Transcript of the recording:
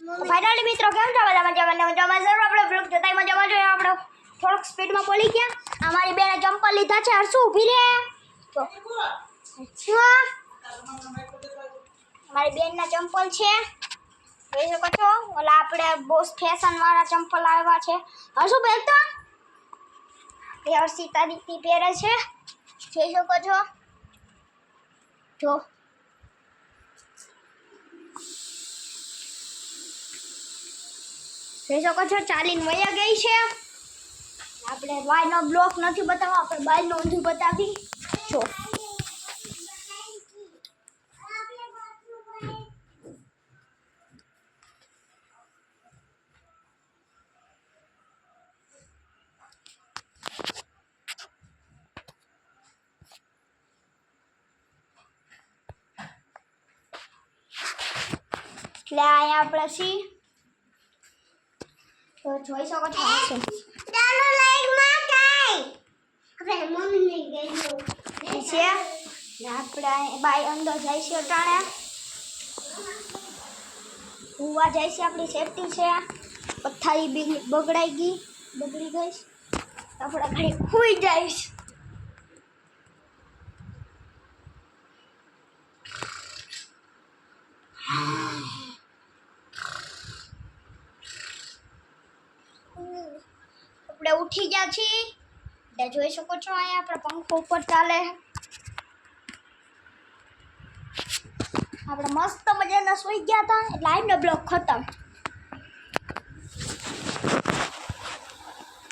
finally મિત્રો કેમ છો બધા મજામાં જરૂર આપણે બ્લોગ જોતા મજામાં જોઈએ આપણે થોડોક સ્પીડમાં બોલી ગયા અમારી બેને ચંપલ લીધા છે હરસુ ઊભી રહે તો મારી બેનના ચંપલ છે જોઈ શકો છો ઓલા આપણે બોસ ફેશન વાળા ચંપલ આવ્યા છે હરસુ બેન તો એ હર્ષિતા દીકરી પહેરે છે જોઈ શકો છો જો જોઈ શકો છો ચાલીને વયા ગઈ છે આપણે બાયનો બ્લોક નથી બતાવવા આપણે બાયનો ઊંધું બતાવી જો એટલે અહીંયા આપણે સી તો જોઈ શકો છો ચાલો લાઈક માં કાઈ આપણે મમ્મી લઈ ગઈ છે આપણે બાય અંદર જાય છે અટાણે હુવા જાય છે આપણી સેફટી છે પથારી બગડી ગઈ આપણે ઘડી હુઈ જઈશ આપણે ઉઠી ગયા છીએ એટલે જોઈ શકો છો અહીંયા આપણે પંખો ઉપર ચાલે આપણે મસ્ત મજાના સૂઈ ગયા હતા એટલે આજનો બ્લોગ ખતમ